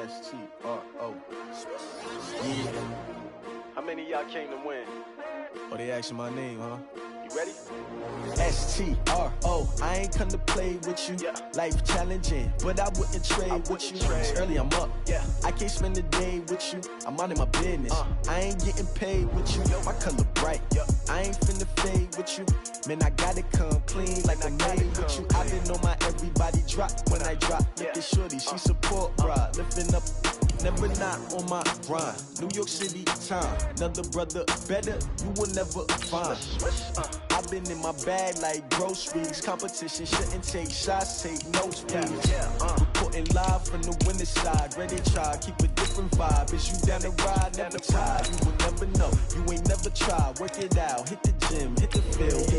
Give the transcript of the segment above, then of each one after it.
S-T-R-O. Yeah. How many of y'all came to win? Oh, they asking my name, huh? You ready? S-T-R-O. I ain't come to play with you. Yeah. Life challenging, but I wouldn't trade with you. It's early, I'm up. Yeah. I can't spend the day with you. I'm out in my business. I ain't getting paid with you. My color bright. I ain't finna fade with you. Man, I gotta come clean like I made with you. I didn't know my everybody drop when I drop. Look at shorty, she support ride. Lifting up, never not on my grind. New York City time. Another brother better, you will never find. I've been in my bag like groceries. Competition shouldn't take shots, take notes, please. Reporting live from the winning side. Ready to try, keep a different vibe. Is you down the ride, never tired. You will never know, you ain't never tried. Work it out, hit the gym, hit the field.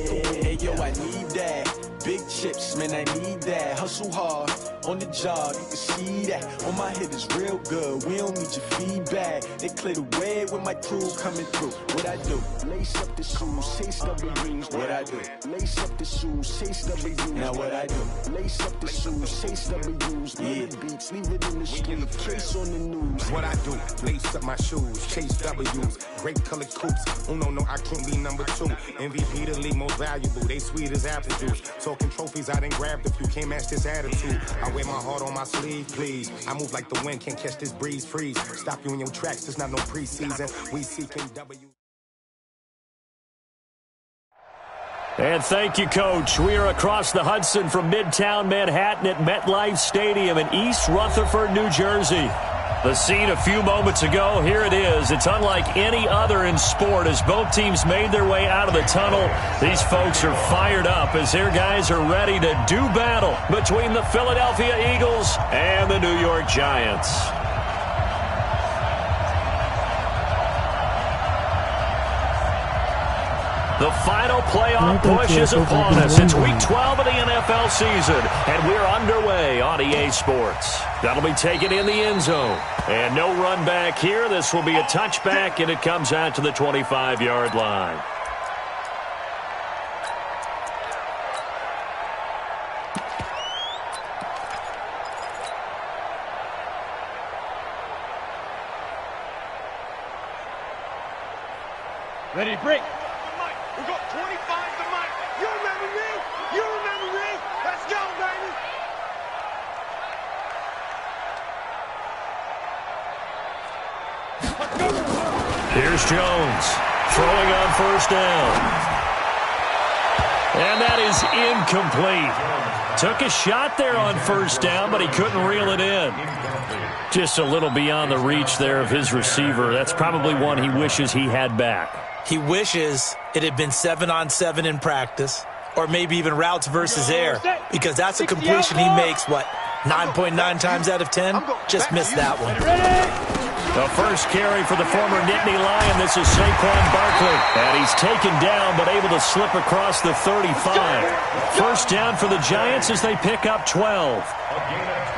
Hey yo, I need that. Big chips, man, I need that. Hustle hard, on the job, you can see that. On my head is real good, we don't need your feedback. They clear the way with my crew coming through. What I do? Lace up the shoes, chase W's. What I do? Lace up the shoes, chase W's. Now what I do? Lace up the shoes, chase W's. Yeah, beats, leave it in the street, case on the news. What I do? Lace up my shoes, chase W's. Great colored coops. Oh no, I can't be number 2. MVP the league most valuable. They sweet as apple juice. Talking trophies, I done grabbed a few. Can't match this attitude. I wear my heart on my sleeve, please. I move like the wind, can't catch this breeze. Freeze. Stop you in your tracks. There's not no preseason. We seeking W. And thank you, Coach. We are across the Hudson from Midtown Manhattan at MetLife Stadium in East Rutherford, New Jersey. The scene a few moments ago, here it is. It's unlike any other in sport as both teams made their way out of the tunnel. These folks are fired up as their guys are ready to do battle between the Philadelphia Eagles and the New York Giants. The final playoff push is upon us. It's Week 12 of the NFL season, and we're underway on EA Sports. That'll be taken in the end zone. And no run back here. This will be a touchback, and it comes out to the 25-yard line. Ready to break. We got 25 to Mike. You remember me? You remember me? Let's go, baby. Here's Jones throwing on first down. And that is incomplete. Took a shot there on first down, but he couldn't reel it in. Just a little beyond the reach there of his receiver. That's probably one he wishes he had back. He wishes it had been 7-on-7 in practice, or maybe even routes versus air, because that's a completion he makes, 9.9 times out of 10? Just missed that one. The first carry for the former Nittany Lion. This is Saquon Barkley. And he's taken down, but able to slip across the 35. First down for the Giants as they pick up 12.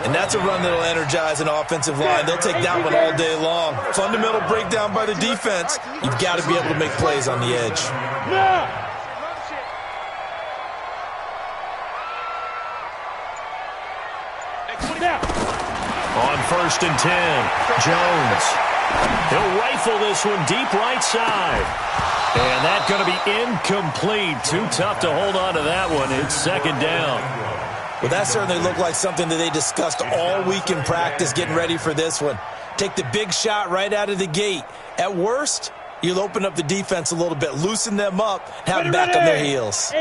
And that's a run that'll energize an offensive line. They'll take that one all day long. Fundamental breakdown by the defense. You've got to be able to make plays on the edge. On first and 10, Jones. He'll rifle this one deep right side. And that's going to be incomplete. Too tough to hold on to that one. It's second down. Well, that certainly looked like something that they discussed all week in practice getting ready for this one. Take the big shot right out of the gate. At worst, you'll open up the defense a little bit, loosen them up, have them back on their heels.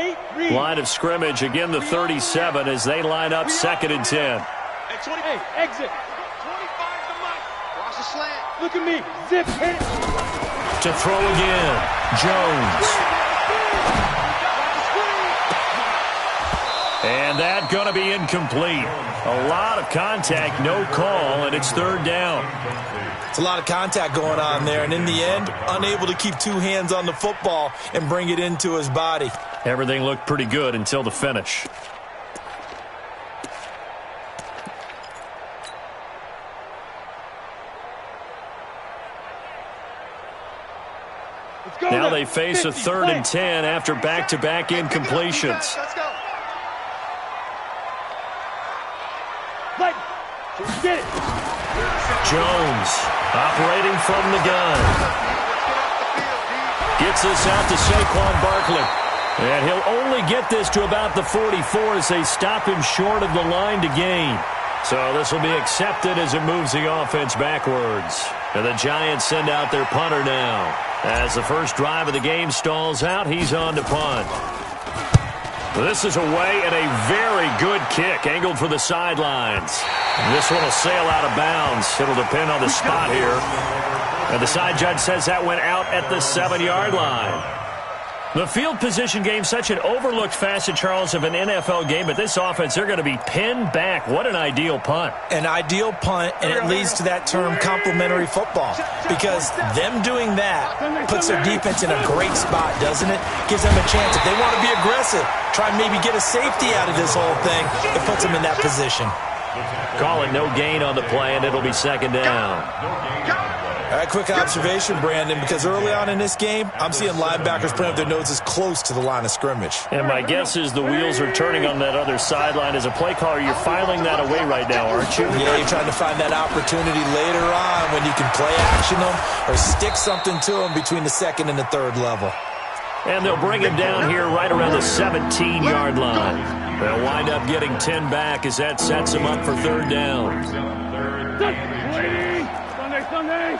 Line of scrimmage, again the 37 as they line up second and 10. Hey, exit. 25 to Mike. Watch the slant. Look at me. Zip, hit it. To throw again, Jones. And that's going to be incomplete. A lot of contact, no call, and it's third down. It's a lot of contact going on there, and in the end, unable to keep two hands on the football and bring it into his body. Everything looked pretty good until the finish. Now they face a third and 10 after back-to-back incompletions. Let's go. Get it. Jones operating from the gun. Gets this out to Saquon Barkley. And he'll only get this to about the 44 as they stop him short of the line to gain. So this will be accepted as it moves the offense backwards. And the Giants send out their punter now. As the first drive of the game stalls out, he's on to punt. This is away and a very good kick, angled for the sidelines. This one will sail out of bounds. It'll depend on the spot here. And the side judge says that went out at the 7-yard line. The field position game, such an overlooked facet, Charles, of an NFL game, but this offense, they're going to be pinned back. What an ideal punt. An ideal punt, and it leads to that term complementary football, because them doing that puts their defense in a great spot, doesn't it? Gives them a chance. If they want to be aggressive, try and maybe get a safety out of this whole thing, it puts them in that position. Call it no gain on the play, and it'll be second down. All right, quick observation, Brandon, because early on in this game, I'm seeing linebackers putting up their noses close to the line of scrimmage. And my guess is the wheels are turning on that other sideline. As a play caller, you're filing that away right now, aren't you? Yeah, you're trying to find that opportunity later on when you can play action them or stick something to them between the second and the third level. And they'll bring him down here right around the 17-yard line. They'll wind up getting 10 back as that sets them up for third down. Sunday.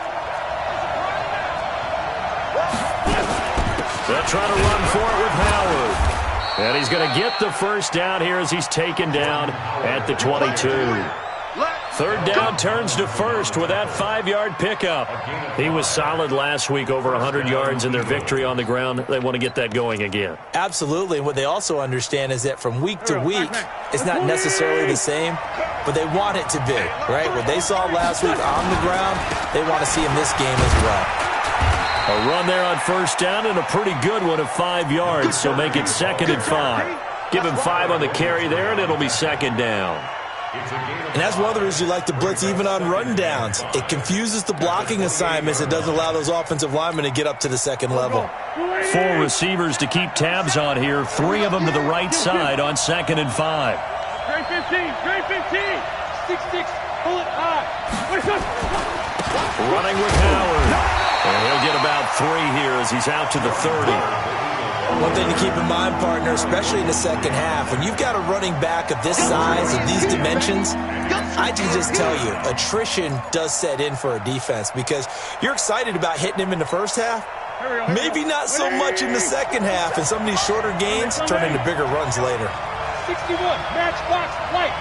They'll try to run for it with Howard. And he's going to get the first down here as he's taken down at the 22. Third down turns to first with that 5-yard pickup. He was solid last week, over 100 yards in their victory on the ground. They want to get that going again. Absolutely. And what they also understand is that from week to week, it's not necessarily the same, but they want it to be, right? What they saw last week on the ground, they want to see in this game as well. A run there on first down and a pretty good one of 5 yards, so make it 2nd and 5. Give him 5 on the carry there, and it'll be second down. And that's one of the reasons you like to blitz even on rundowns. It confuses the blocking assignments. It doesn't allow those offensive linemen to get up to the second level. 4 receivers to keep tabs on here. 3 of them to the right side on 2nd and 5. Straight 15, straight 15. 6-6, pull it high. Running with Howard. And he'll get about 3 here as he's out to the 30. One thing to keep in mind, partner, especially in the second half, when you've got a running back of this size and these dimensions, I can just tell you, attrition does set in for a defense because you're excited about hitting him in the first half. Maybe not so much in the second half, and some of these shorter gains turn into bigger runs later. 61, matchbox light.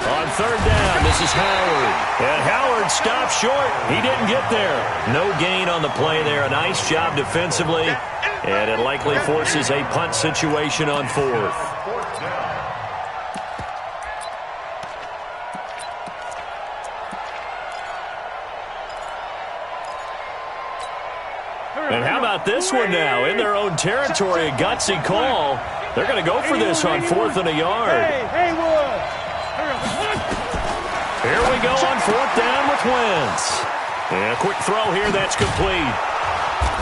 On third down, this is Howard. And Howard stopped short. He didn't get there. No gain on the play there. A nice job defensively. And it likely forces a punt situation on 4th. And how about this one now? In their own territory, a gutsy call. They're going to go for this on 4th and a yard. Here we go on 4th down with Wentz. And a quick throw here, that's complete.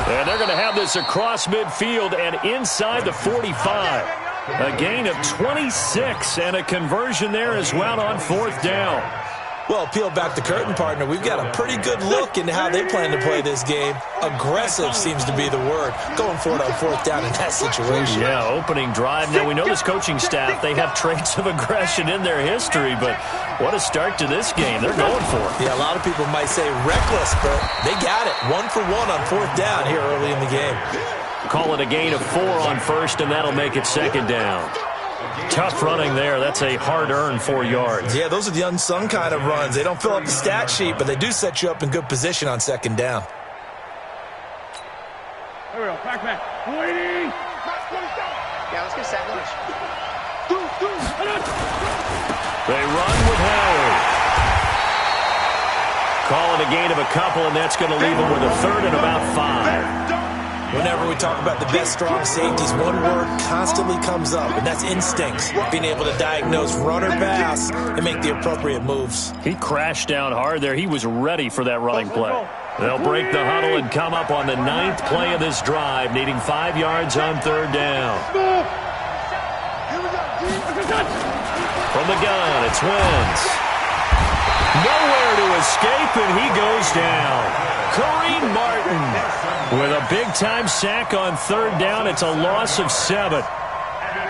And they're going to have this across midfield and inside the 45. A gain of 26 and a conversion there as well on 4th down. Well, peel back the curtain, partner. We've got a pretty good look into how they plan to play this game. Aggressive seems to be the word. Going for it on 4th down in that situation. Yeah, opening drive. Now, we know this coaching staff, they have traits of aggression in their history, but what a start to this game. They're going for it. Yeah, a lot of people might say reckless, but they got it. 1 for 1 on 4th down here early in the game. Call it a gain of 4 on 1st, and that'll make it 2nd down. Tough running there. That's a hard-earned 4 yards. Yeah, those are the unsung kind of runs. They don't fill up the stat sheet, but they do set you up in good position on 2nd down. There we go. Back. Waiting. Yeah, let's get set lunch. They run with Howard. Call it a gain of a couple, and that's going to leave them with a 3rd and about 5. Whenever we talk about the best strong safeties, one word constantly comes up, and that's instincts. Being able to diagnose run or pass and make the appropriate moves. He crashed down hard there. He was ready for that running play. They'll break the huddle and come up on the 9th play of this drive, needing 5 yards on 3rd down. From the gun, it's Wentz. Nowhere to escape, and he goes down. Kareem Martin with a big-time sack on third down. It's a loss of 7.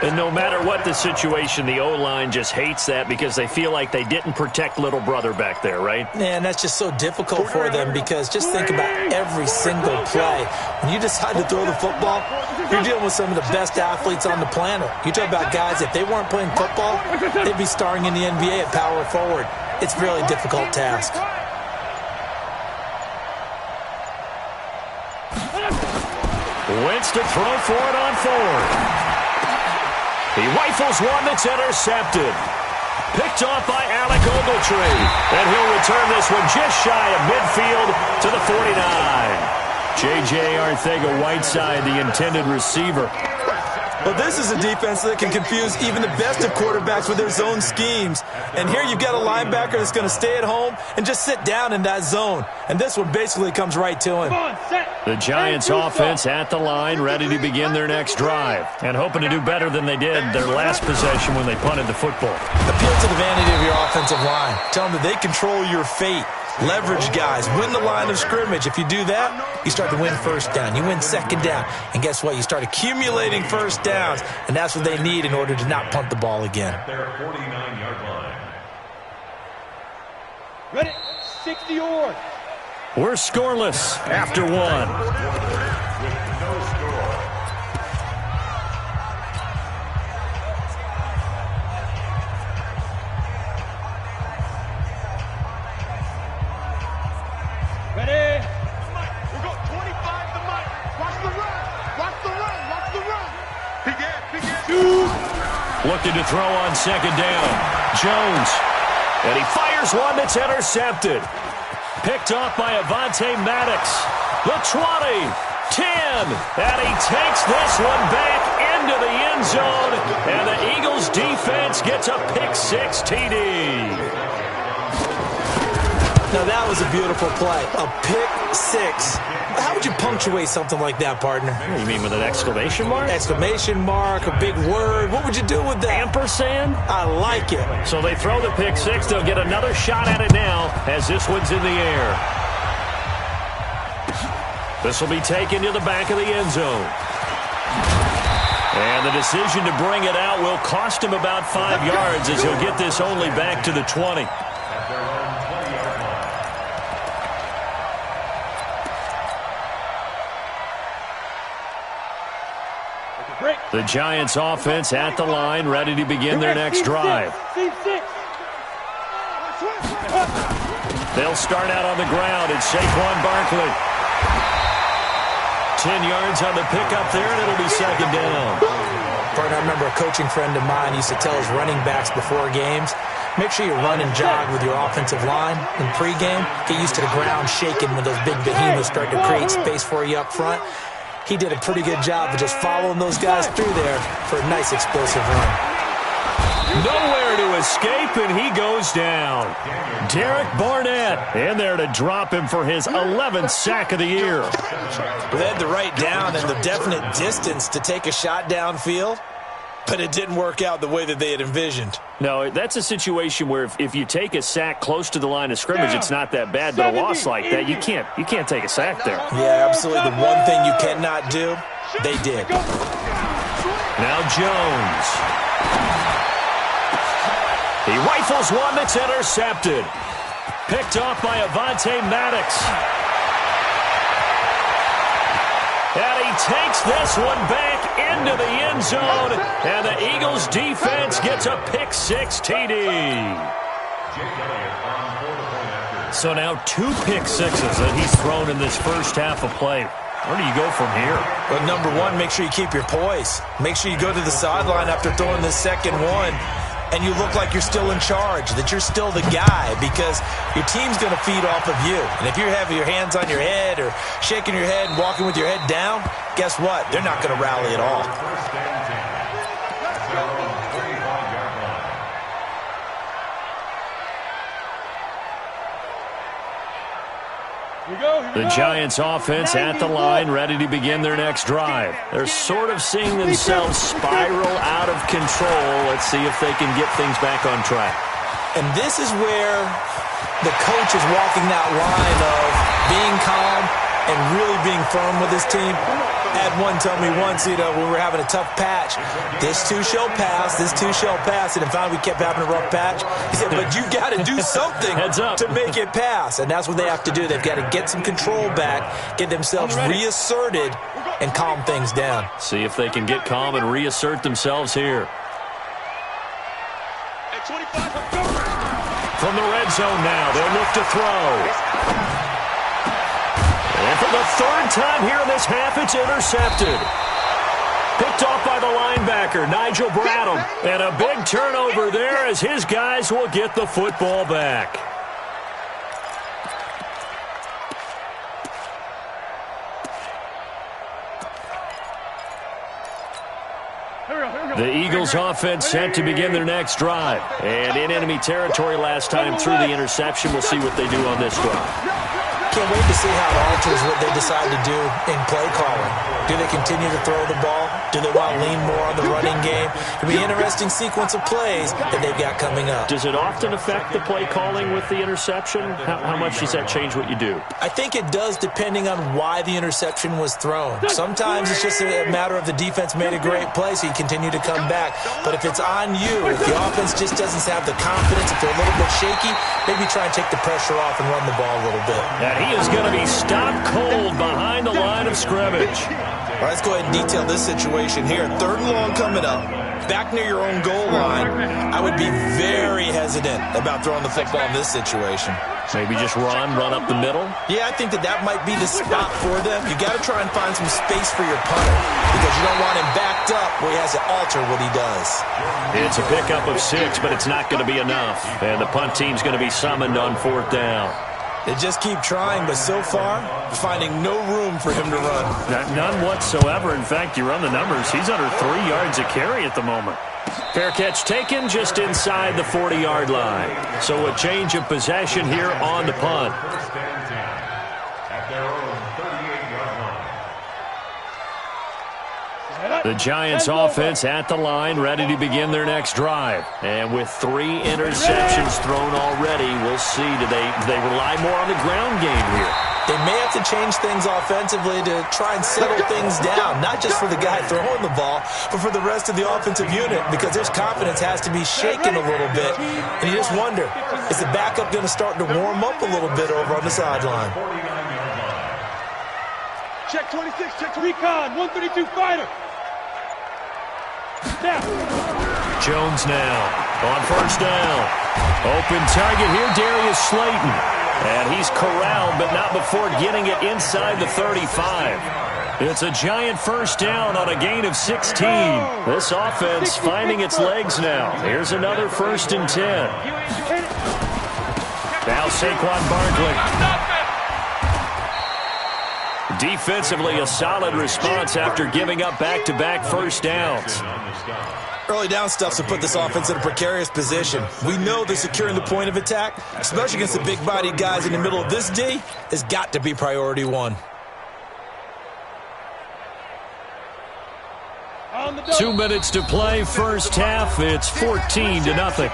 And no matter what the situation, the O-line just hates that because they feel like they didn't protect little brother back there, right? Yeah, and that's just so difficult for them because just think about every single play. When you decide to throw the football, you're dealing with some of the best athletes on the planet. You talk about guys, if they weren't playing football, they'd be starring in the NBA at power forward. It's a really difficult task. Wentz to throw for it on 4. He rifles one that's intercepted. Picked off by Alec Ogletree. And he'll return this one just shy of midfield to the 49. J.J. Arcega-Whiteside, the intended receiver. Well, this is a defense that can confuse even the best of quarterbacks with their zone schemes. And here you've got a linebacker that's going to stay at home and just sit down in that zone. And this one basically comes right to him. The Giants offense at the line, ready to begin their next drive. And hoping to do better than they did their last possession when they punted the football. Appeal to the vanity of your offensive line. Tell them that they control your fate. Leverage guys. Win the line of scrimmage. If you do that, you start to win first down. You win second down. And guess what? You start accumulating first downs. And that's what they need in order to not punt the ball again. Their 49-yard line. Ready? 60 yards. We're scoreless after 1. With no score. Ready? We got 25 to Mike. Watch the run. Watch the run. Watch the run. Looking to throw on second down. Jones. And he fires one that's intercepted. Picked off by Avonte Maddox. The 20, 10, and he takes this one back into the end zone, and the Eagles defense gets a pick-6 TD. Now that was a beautiful play, a pick-6. How would you punctuate something like that, partner? You mean with an exclamation mark? Exclamation mark, a big word. What would you do with that? Ampersand? I like it. So they throw the pick-6. They'll get another shot at it now as this one's in the air. This will be taken to the back of the end zone. And the decision to bring it out will cost him about 5 yards as he'll get this only back to the 20. The Giants offense at the line, ready to begin their next drive. They'll start out on the ground. It's Saquon Barkley. 10 yards on the pickup there, and it'll be second down. Partner, I remember a coaching friend of mine used to tell his running backs before games, make sure you run and jog with your offensive line in pregame. Get used to the ground shaking when those big behemoths start to create space for you up front. He did a pretty good job of just following those guys through there for a nice explosive run. Nowhere to escape, and he goes down. Derek Barnett in there to drop him for his 11th sack of the year. They had the right down and the definite distance to take a shot downfield, but it didn't work out the way that they had envisioned. No, that's a situation where if you take a sack close to the line of scrimmage, it's not that bad, but a loss like that, you can't take a sack there. Yeah, absolutely. The one thing you cannot do, they did. Now Jones. He rifles one that's intercepted. Picked off by Avonte Maddox. And he takes this one back into the end zone, and the Eagles defense gets a pick-6 TD. So now 2 pick-6s that he's thrown in this first half of play. Where do you go from here? Well, number one, make sure you keep your poise. Make sure you go to the sideline after throwing this second one, and you look like you're still in charge, that you're still the guy, because your team's going to feed off of you. And if you're having your hands on your head or shaking your head and walking with your head down, guess what? They're not going to rally at all. The Giants offense at the line, ready to begin their next drive. They're sort of seeing themselves spiral out of control. Let's see if they can get things back on track. And this is where the coach is walking that line of being calm and really being firm with his team. I had one tell me once, when we were having a tough patch, this too shall pass, this too shall pass, and finally we kept having a rough patch. He said, but you got to do something to make it pass, and that's what they have to do. They've got to get some control back, get themselves reasserted, and calm things down. See if they can get calm and reassert themselves here. From the red zone now, they'll look to throw. And for the third time here in this half, it's intercepted. Picked off by the linebacker, Nigel Bradham. And a big turnover there as his guys will get the football back. The Eagles offense set to begin their next drive. And in enemy territory last time through the interception. We'll see what they do on this drive. Can't wait to see how it alters what they decide to do in play calling. Do they continue to throw the ball? Do they want to lean more on the running game? It'll be an interesting sequence of plays that they've got coming up. Does it often affect the play calling with the interception? How much does that change what you do? I think it does, depending on why the interception was thrown. Sometimes it's just a matter of the defense made a great play, so you continue to come back. But if it's on you, if the offense just doesn't have the confidence, if they're a little bit shaky, maybe try and take the pressure off and run the ball a little bit. And he is going to be stopped cold behind the line of scrimmage. All right, let's go ahead and detail this situation here. 3rd and long coming up, back near your own goal line. I would be very hesitant about throwing the football in this situation. Maybe just run up the middle? Yeah, I think that might be the spot for them. You got to try and find some space for your punter because you don't want him backed up where he has to alter what he does. It's a pickup of 6, but it's not going to be enough. And the punt team's going to be summoned on 4th down. They just keep trying, but so far, finding no room for him to run. None whatsoever. In fact, you run the numbers. He's under 3 yards a carry at the moment. Fair catch taken just inside the 40-yard line. So a change of possession here on the punt. The Giants offense at the line, ready to begin their next drive. And with 3 interceptions thrown already, we'll see. Do they rely more on the ground game here? They may have to change things offensively to try and settle things down, not just for the guy throwing the ball, but for the rest of the offensive unit, because their confidence has to be shaken a little bit. And you just wonder, is the backup going to start to warm up a little bit over on the sideline? Check 26, check recon, 132 fighter. Snap. Jones now on 1st down. Open target here, Darius Slayton. And he's corralled, but not before getting it inside the 35. It's a giant 1st down on a gain of 16. This offense finding its legs now. Here's another 1st and 10. Now Saquon Barkley. Defensively, a solid response after giving up back-to-back 1st downs. Early down stuffs will put this offense in a precarious position. We know they're securing the point of attack, especially against the big-bodied guys in the middle of this D, has got to be priority 1. 2 minutes to play, 1st half. It's 14-0.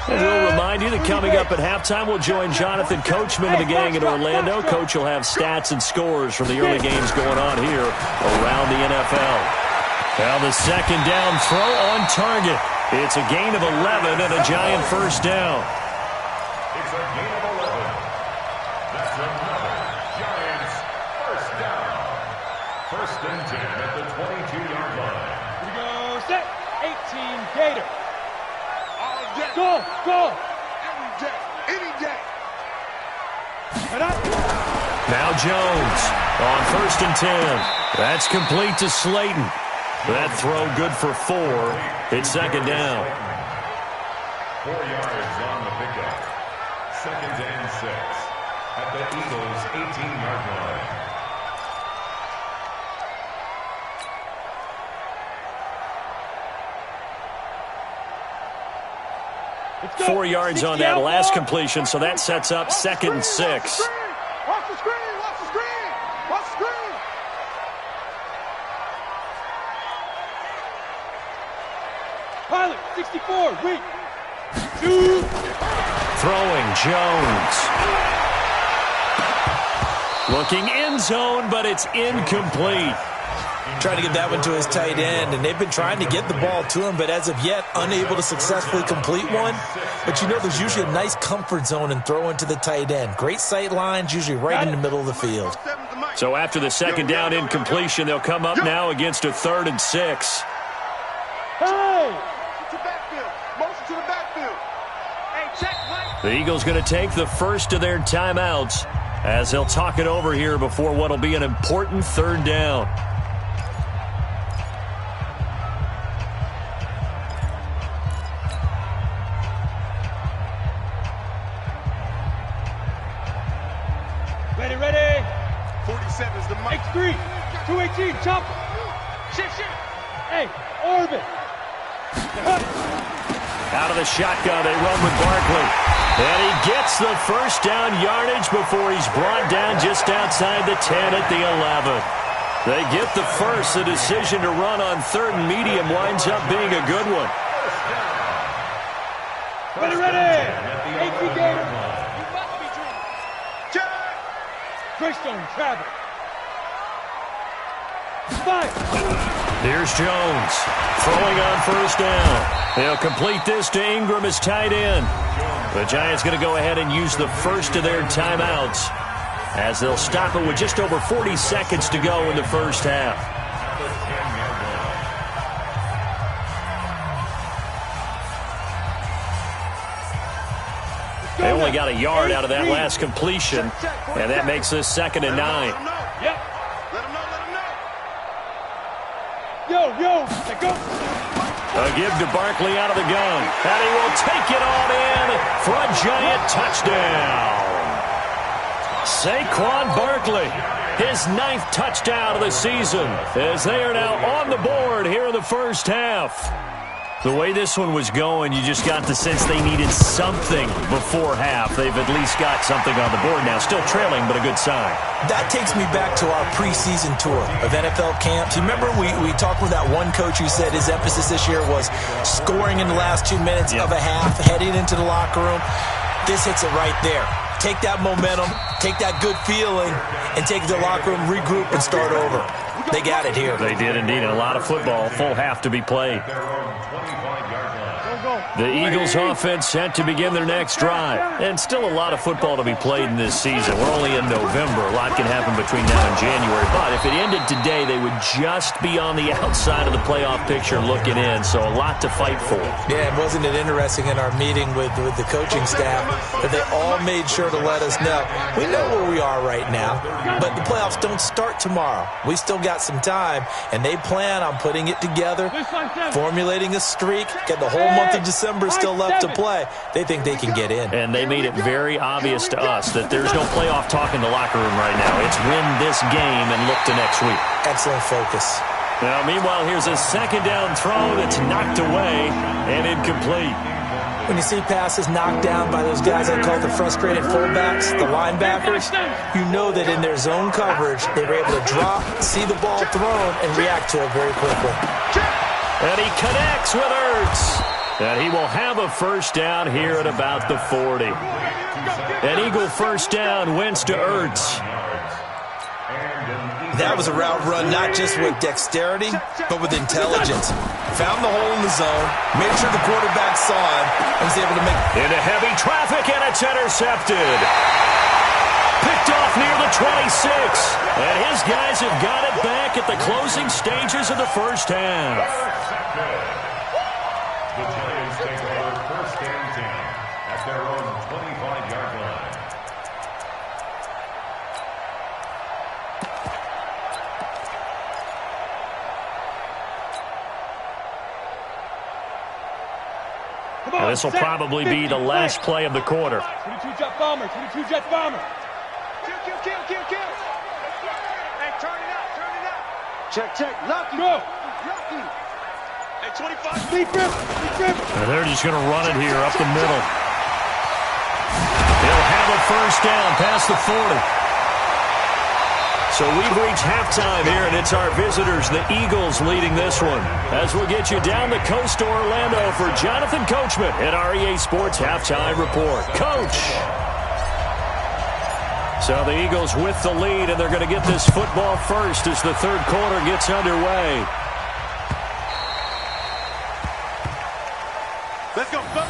And we'll remind you that coming up at halftime, we'll join Jonathan Coachman and the gang in Orlando. Coach will have stats and scores from the early games going on here around the NFL. Now the 2nd down throw on target. It's a gain of 11 and a giant 1st down. It's a gain of 11. That's another Giants 1st down. 1st and 10 at the 22-yard line. Here we go, set, 18 Gator. Go! Every day, any day. Now Jones on 1st and 10. That's complete to Slayton. That throw good for 4. It's 2nd down. 4 yards on the pickup. 2nd and 6 at the Eagles' 18-yard line. 4 yards on that last completion, so that sets up 2nd and 6. Watch the screen, watch the screen, watch the screen. Pilot, 64, wait. Throwing Jones. Looking end zone, but it's incomplete. Trying to get that one to his tight end, and they've been trying to get the ball to him, but as of yet, unable to successfully complete one. But you know, there's usually a nice comfort zone in throwing to the tight end. Great sight lines, usually right in the middle of the field. So after the second down incompletion, they'll come up now against a 3rd and 6. Hey! To backfield. Motion to the backfield. Hey, check, Mike. The Eagles going to take the first of their timeouts as they'll talk it over here before what will be an important 3rd down. Ready. 47's the mic. X3, 218, chopper. Shift. Hey, orbit. Out of the shotgun, they run with Barkley. And he gets the first down yardage before he's brought down just outside the 10 at the 11. They get the first. The decision to run on 3rd and medium winds up being a good one. Ready. 18 Gator. Greystone travel. Fire. Here's Jones throwing on 1st down. They'll complete this to Ingram as tight end. The Giants going to go ahead and use the first of their timeouts as they'll stop it with just over 40 seconds to go in the first half. They only got a yard out of that last completion, and that makes this 2nd and 9. Yep. Let him know. Yo, let go. A give to Barkley out of the gun, and he will take it on in for a Giant touchdown. Saquon Barkley, his 9th touchdown of the season, as they are now on the board here in the first half. The way this one was going, you just got the sense they needed something before half. They've at least got something on the board now. Still trailing, but a good sign. That takes me back to our preseason tour of NFL camps. You remember we talked with that one coach who said his emphasis this year was scoring in the last 2 minutes of a half, heading into the locker room. This hits it right there. Take that momentum, take that good feeling, and take it to the locker room, regroup, and start over. They got it here. They did indeed. A lot of football, full half to be played. The Eagles offense set to begin their next drive. And still a lot of football to be played in this season. We're only in November. A lot can happen between now and January. But if it ended today, they would just be on the outside of the playoff picture looking in. So a lot to fight for. Yeah, and wasn't it interesting in our meeting with the coaching staff that they all made sure to let us know, we know where we are right now, but the playoffs don't start tomorrow. We still got some time, and they plan on putting it together, formulating a streak, get the whole month of December still left to play. They think they can get in. And they made it very obvious to us that there's no playoff talk in the locker room right now. It's win this game and look to next week. Excellent focus. Now, meanwhile, here's a 2nd down throw that's knocked away and incomplete. When you see passes knocked down by those guys I call the frustrated fullbacks, the linebackers, you know that in their zone coverage, they were able to drop, see the ball thrown, and react to it very quickly. And he connects with Ertz. And he will have a first down here at about the 40. An Eagle first down, Wentz to Ertz. That was a route run not just with dexterity, but with intelligence. Found the hole in the zone, made sure the quarterback saw him, and was able to make... Into heavy traffic, and it's intercepted. Picked off near the 26. And his guys have got it back at the closing stages of the first half. The Giants take over 1st and 10 at their own 25-yard line. This will probably be the last play of the quarter. 22 jet bomber, 22 jet bomber. Kill. Hey, turn it up. Check. Lucky. Go. Lucky. Hey, 25. Speed grip. And they're just going to run it here up the middle. They'll have a first down past the 40. So we've reached halftime here, and it's our visitors, the Eagles, leading this one. As we'll get you down the coast to Orlando for Jonathan Coachman at REA Sports Halftime Report. Coach! So the Eagles with the lead, and they're going to get this football first as the third quarter gets underway. Let's go, go.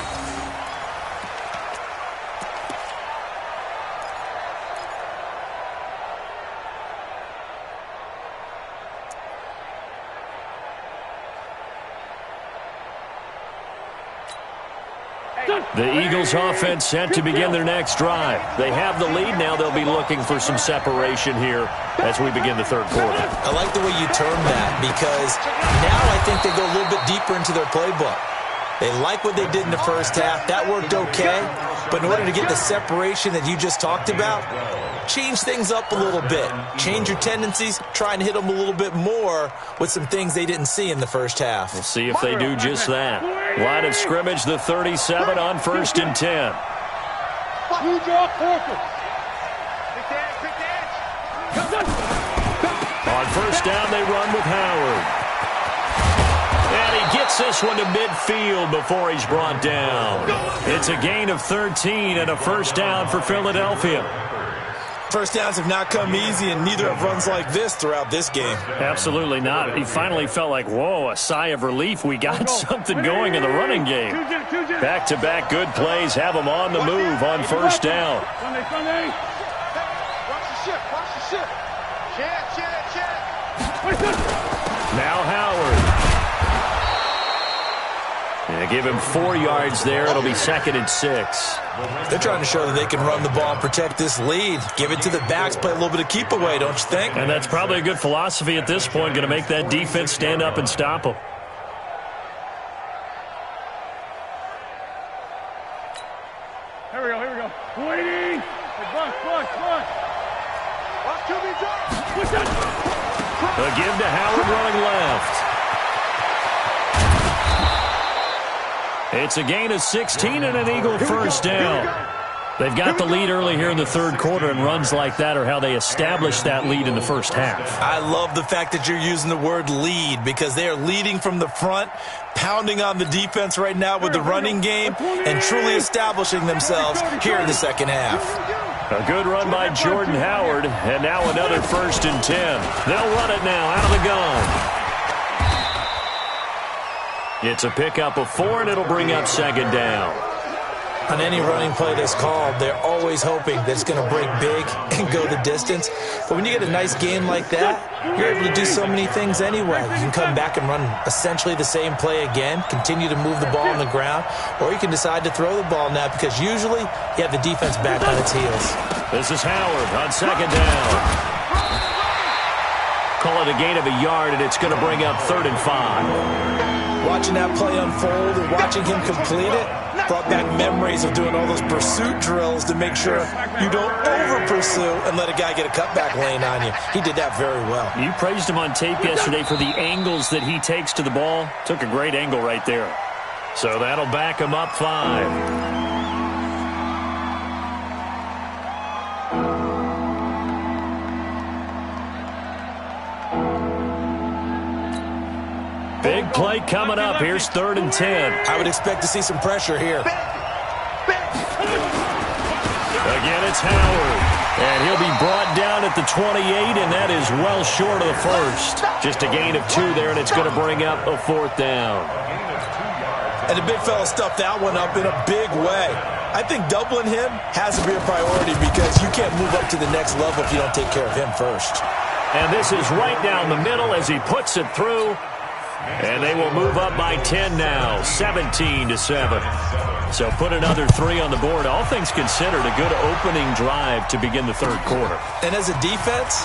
The Eagles offense set to begin their next drive. They have the lead now. They'll be looking for some separation here as we begin the third quarter. I like the way you term that because now I think they go a little bit deeper into their playbook. They like what they did in the first half. That worked okay. But in order to get the separation that you just talked about, change things up a little bit. Change your tendencies. Try and hit them a little bit more with some things they didn't see in the first half. We'll see if they do just that. Line of scrimmage, the 37 on 1st and 10. You draw corpus. On 1st down, they run with Howard. And he gets this one to midfield before he's brought down. It's a gain of 13 and a 1st down for Philadelphia. First downs have not come easy, and neither have runs like this throughout this game. Absolutely not. He finally felt like, whoa, a sigh of relief. We got something going in the running game. Back-to-back good plays have him on the move on 1st down. Sunday. Watch the ship. Watch the ship. Check. Now Howard. Yeah, give him 4 yards there. It'll be 2nd and 6. They're trying to show that they can run the ball and protect this lead. Give it to the backs, play a little bit of keep away, don't you think? And that's probably a good philosophy at this point, going to make that defense stand up and stop them. Here we go. Waiting. Hey, Buck. Watch QB drop. Push it. A give to Howard running left. It's a gain of 16 and an Eagle 1st down. They've got the lead early here in the third quarter, and runs like that are how they establish that lead in the first half. I love the fact that you're using the word lead because they are leading from the front, pounding on the defense right now with the running game, and truly establishing themselves here in the second half. A good run by Jordan Howard, and now another 1st and 10. They'll run it now out of the gun. It's a pickup of 4, and it'll bring up 2nd down. On any running play that's called, they're always hoping that it's going to break big and go the distance. But when you get a nice game like that, you're able to do so many things anyway. You can come back and run essentially the same play again, continue to move the ball on the ground, or you can decide to throw the ball now because usually you have the defense back on its heels. This is Howard on 2nd down. Call it a gain of a yard, and it's going to bring up 3rd and 5. Watching that play unfold and watching him complete it brought back memories of doing all those pursuit drills to make sure you don't over-pursue and let a guy get a cutback lane on you. He did that very well. You praised him on tape yesterday for the angles that he takes to the ball. Took a great angle right there. So that'll back him up 5. Big play coming up. Here's 3rd and 10. I would expect to see some pressure here. Again, it's Howard. And he'll be brought down at the 28, and that is well short of the 1st. Just a gain of 2 there, and it's going to bring up a 4th down. And the big fella stuffed that one up in a big way. I think doubling him has to be a priority because you can't move up to the next level if you don't take care of him first. And this is right down the middle as he puts it through. And they will move up by 10 now, 17-7. So put another 3 on the board. All things considered, a good opening drive to begin the third quarter. And as a defense,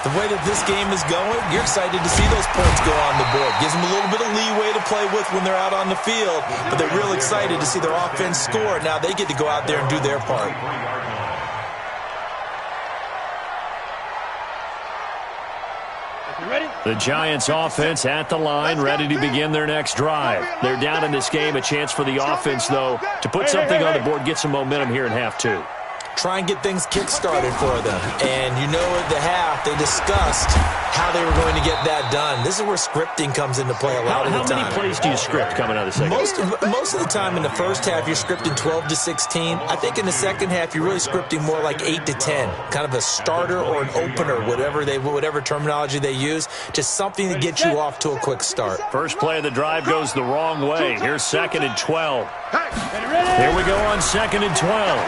the way that this game is going, you're excited to see those points go on the board. Gives them a little bit of leeway to play with when they're out on the field, but they're real excited to see their offense score. Now they get to go out there and do their part. The Giants offense at the line, ready to begin their next drive. They're down in this game. A chance for the offense, though, to put something on the board, get some momentum here in half 2. try and get things kick-started for them. And you know at the half, they discussed how they were going to get that done. This is where scripting comes into play a lot of the time. How many plays do you script coming out of the second? Most of the time in the first half, you're scripting 12 to 16. I think in the second half, you're really scripting more like 8 to 10. Kind of a starter or an opener, whatever terminology they use. Just something to get you off to a quick start. First play of the drive goes the wrong way. Here's 2nd and 12. Here we go on 2nd and 12.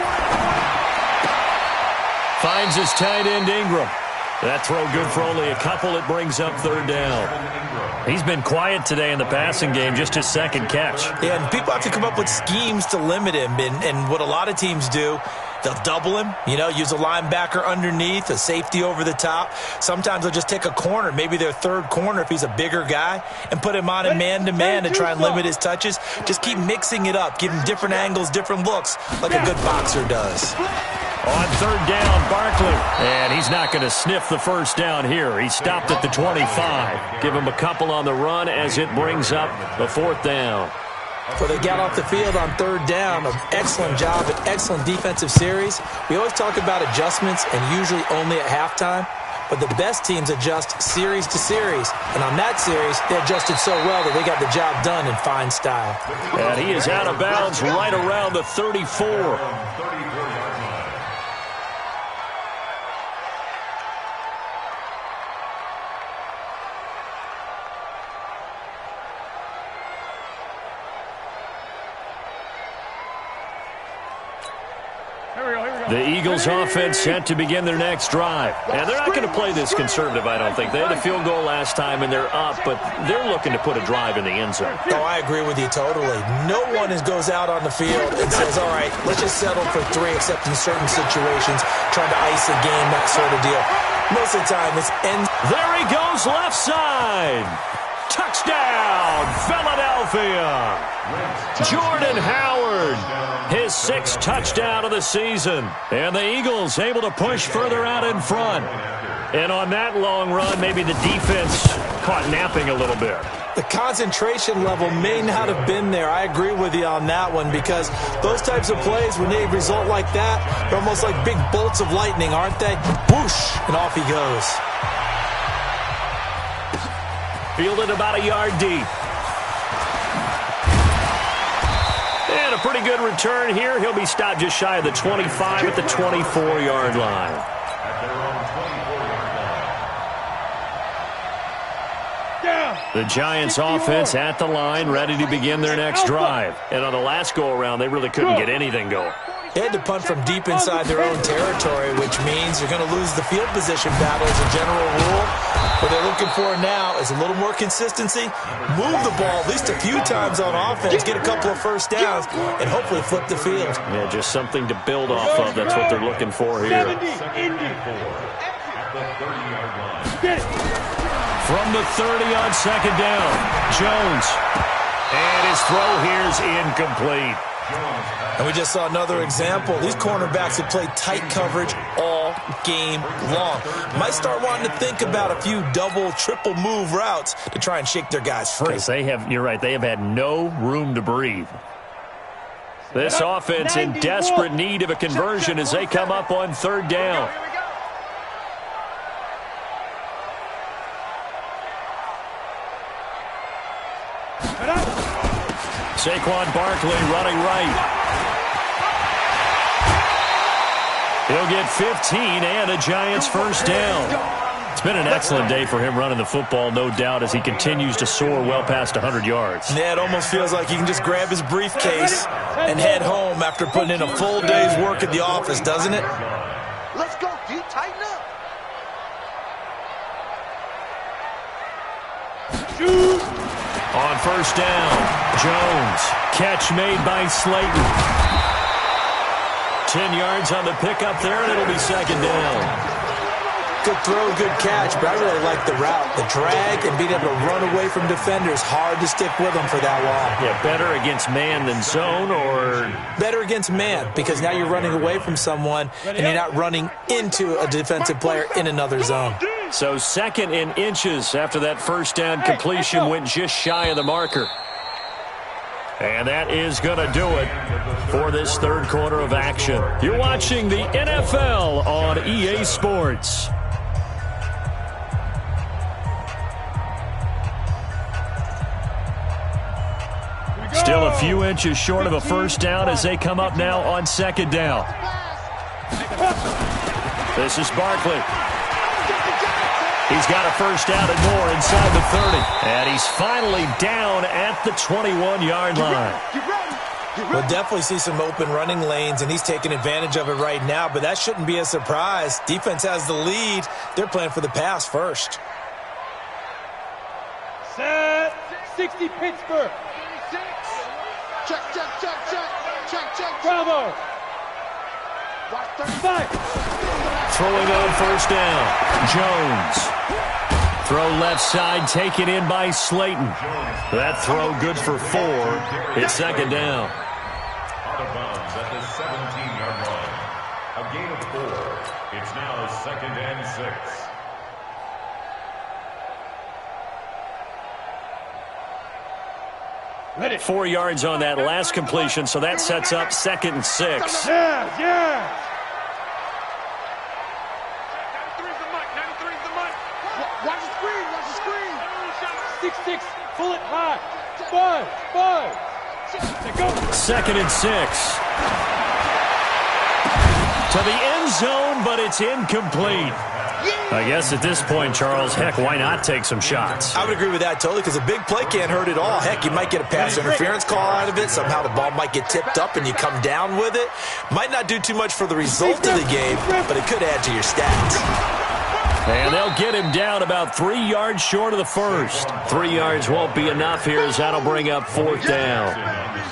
Finds his tight end Ingram. That throw good for only a couple. It brings up 3rd down. He's been quiet today in the passing game, just his 2nd catch. Yeah, and people have to come up with schemes to limit him. And what a lot of teams do, they'll double him, use a linebacker underneath, a safety over the top. Sometimes they'll just take a corner, maybe their 3rd corner if he's a bigger guy, and put him on a man-to-man to try and limit his touches. Just keep mixing it up, give him different angles, different looks, like a good boxer does. On 3rd down, Barkley. And he's not going to sniff the 1st down here. He stopped at the 25. Give him a couple on the run as it brings up the 4th down. Well, they got off the field on 3rd down. An excellent job, an excellent defensive series. We always talk about adjustments and usually only at halftime. But the best teams adjust series to series. And on that series, they adjusted so well that they got the job done in fine style. And he is out of bounds right around the 34. The Eagles offense set to begin their next drive. And they're not going to play this conservative, I don't think. They had a field goal last time, and they're up, but they're looking to put a drive in the end zone. Oh, I agree with you totally. No one goes out on the field and says, all right, let's just settle for 3, except in certain situations, trying to ice a game, that sort of deal. Most of the time, it's end. There he goes, left side. Touchdown, Philadelphia. Jordan Howard, his 6th touchdown of the season. And the Eagles able to push further out in front. And on that long run, maybe the defense caught napping a little bit. The concentration level may not have been there. I agree with you on that one, because those types of plays, when they result like that, they're almost like big bolts of lightning, aren't they? Whoosh, and off he goes. Fielded about a yard deep. And a pretty good return here. He'll be stopped just shy of the 25 at the 24-yard line. The Giants offense at the line, ready to begin their next drive. And on the last go-around, they really couldn't get anything going. They had to punt from deep inside their own territory, which means you're going to lose the field position battle as a general rule. What they're looking for now is a little more consistency, move the ball at least a few times on offense, get a couple of 1st downs, and hopefully flip the field. Yeah, just something to build off of. That's what they're looking for here. From the 30 on 2nd down, Jones. And his throw here's incomplete. And we just saw another example. These cornerbacks have played tight coverage all game long. Might start wanting to think about a few double, triple move routes to try and shake their guys free. You're right, they have had no room to breathe. This offense in desperate need of a conversion as they come up on 3rd down. Saquon Barkley running right. He'll get 15 and a Giants 1st down. It's been an excellent day for him running the football, no doubt, as he continues to soar well past 100 yards. Yeah, it almost feels like he can just grab his briefcase and head home after putting in a full day's work at the office, doesn't it? Let's go, dude. Tighten up. On 1st down, Jones. Catch made by Slayton. 10 yards on the pickup there, and it'll be 2nd down. Good throw, good catch, but I really like the route. The drag and being able to run away from defenders, hard to stick with them for that long. Yeah, better against man than zone, or? Better against man, because now you're running away from someone, and you're not running into a defensive player in another zone. So 2nd and inches after that 1st down completion went just shy of the marker. And that is going to do it for this third quarter of action. You're watching the NFL on EA Sports. Still a few inches short of a first down as they come up now on second down. This is Barkley. He's got a first down and more inside the 30. And he's finally down at the 21-yard line. We'll definitely see some open running lanes, and he's taking advantage of it right now, but that shouldn't be a surprise. Defense has the lead. They're playing for the pass first. Set 60 Pittsburgh. Check. Bravo. Watch 35. Throwing on first down. Jones. Throw left side, taken in by Slayton. That throw good for 4. It's second down. Out of bounds at the 17-yard line. A gain of 4. It's now second and 6. Ready. 4 yards on that last completion, so that sets up second and 6. Yeah. 93's the mic. Watch the screen. 6-6. Pull it high. 5. Go. Second and 6. To the end zone, but it's incomplete. I guess at this point, Charles, heck, why not take some shots? I would agree with that totally, because a big play can't hurt at all. Heck, you might get a pass interference call out of it. Somehow the ball might get tipped up and you come down with it. Might not do too much for the result of the game, but it could add to your stats. And they'll get him down about 3 yards short of the first. 3 yards won't be enough here as that'll bring up fourth down.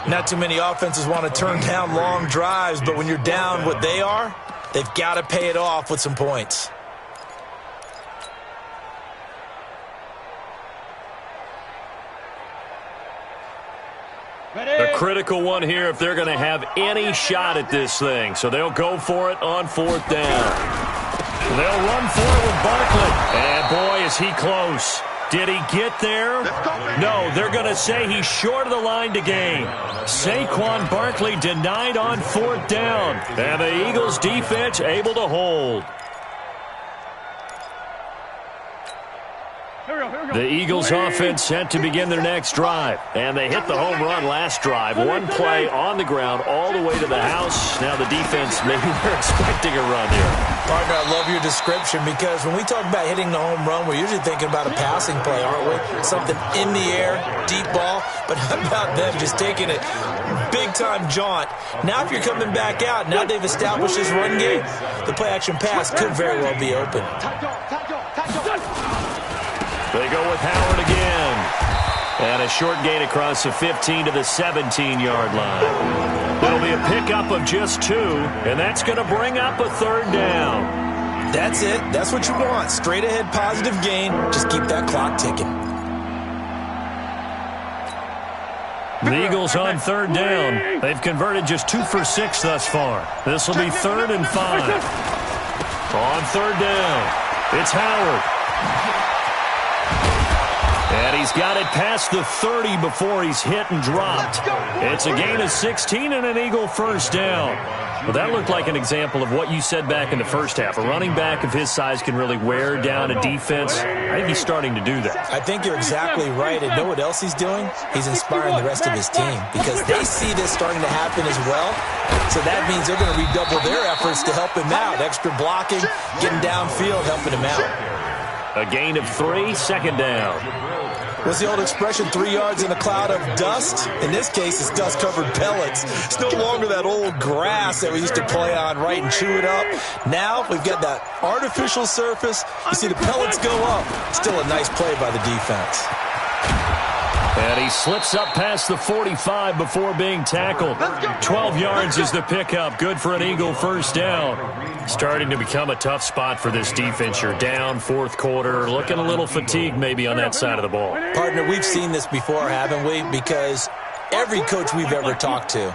Not too many offenses want to turn down long drives, but when you're down what they are, they've got to pay it off with some points. A critical one here if they're going to have any shot at this thing. So they'll go for it on fourth down. They'll run for it with Barkley. And boy, is he close. Did he get there? No, they're going to say he's short of the line to gain. Saquon Barkley denied on fourth down. And the Eagles defense able to hold. The Eagles offense set to begin their next drive. And they hit the home run last drive. One play on the ground all the way to the house. Now the defense, maybe they're expecting a run here. Partner, I love your description, because when we talk about hitting the home run, we're usually thinking about a passing play, aren't we? Something in the air, deep ball. But how about them just taking it big-time jaunt? Now if you're coming back out, now they've established this run game, the play-action pass could very well be open. They go with Howard again. And a short gain across the 15 to the 17-yard line. It'll be a pickup of just 2, and that's going to bring up a third down. That's it. That's what you want. Straight ahead positive gain. Just keep that clock ticking. The Eagles on third down. They've converted just 2 for 6 thus far. This will be 3rd and 5. On third down, it's Howard. And he's got it past the 30 before he's hit and dropped. It's a gain of 16 and an Eagle first down. Well, that looked like an example of what you said back in the first half. A running back of his size can really wear down a defense. I think he's starting to do that. I think you're exactly right. And know what else he's doing? He's inspiring the rest of his team, because they see this starting to happen as well. So that means they're going to redouble their efforts to help him out. Extra blocking, getting downfield, helping him out. A gain of 3, second down. What's the old expression, 3 yards in a cloud of dust? In this case, it's dust-covered pellets. It's no longer that old grass that we used to play on, right, and chew it up. Now we've got that artificial surface. You see the pellets go up. Still a nice play by the defense. And he slips up past the 45 before being tackled. 12 yards is the pickup. Good for an Eagle first down. Starting to become a tough spot for this defense. You're down fourth quarter. Looking a little fatigued maybe on that side of the ball. Partner, we've seen this before, haven't we? Because every coach we've ever talked to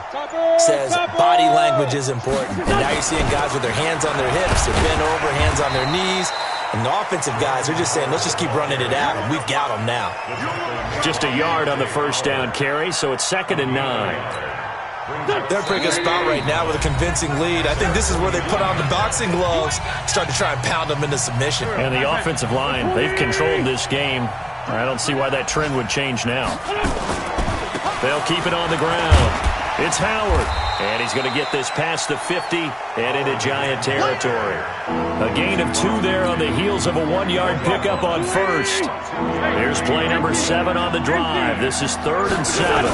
says body language is important. And now you're seeing guys with their hands on their hips, they're bent over, hands on their knees. And the offensive guys are just saying, let's just keep running it at them. We've got them now. Just a yard on the first down carry, so it's 2nd and 9. They're in a pretty good spot right now with a convincing lead. I think this is where they put on the boxing gloves, start to try and pound them into submission. And the offensive line, they've controlled this game. I don't see why that trend would change now. They'll keep it on the ground. It's Howard. And he's going to get this past the 50 and into Giant territory. A gain of 2 there on the heels of a 1-yard pickup on first. Here's play number 7 on the drive. This is 3rd and 7.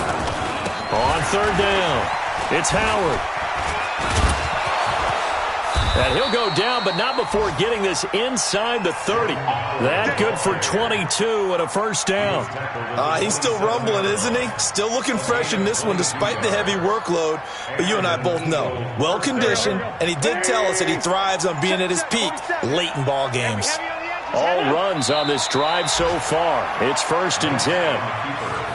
On 3rd down, it's Howard. And he'll go down, but not before getting this inside the 30. That good for 22 and a first down. He's still rumbling, isn't he? Still looking fresh in this one despite the heavy workload. But you and I both know, well-conditioned, and he did tell us that he thrives on being at his peak late in ball games. All runs on this drive so far. It's 1st and 10.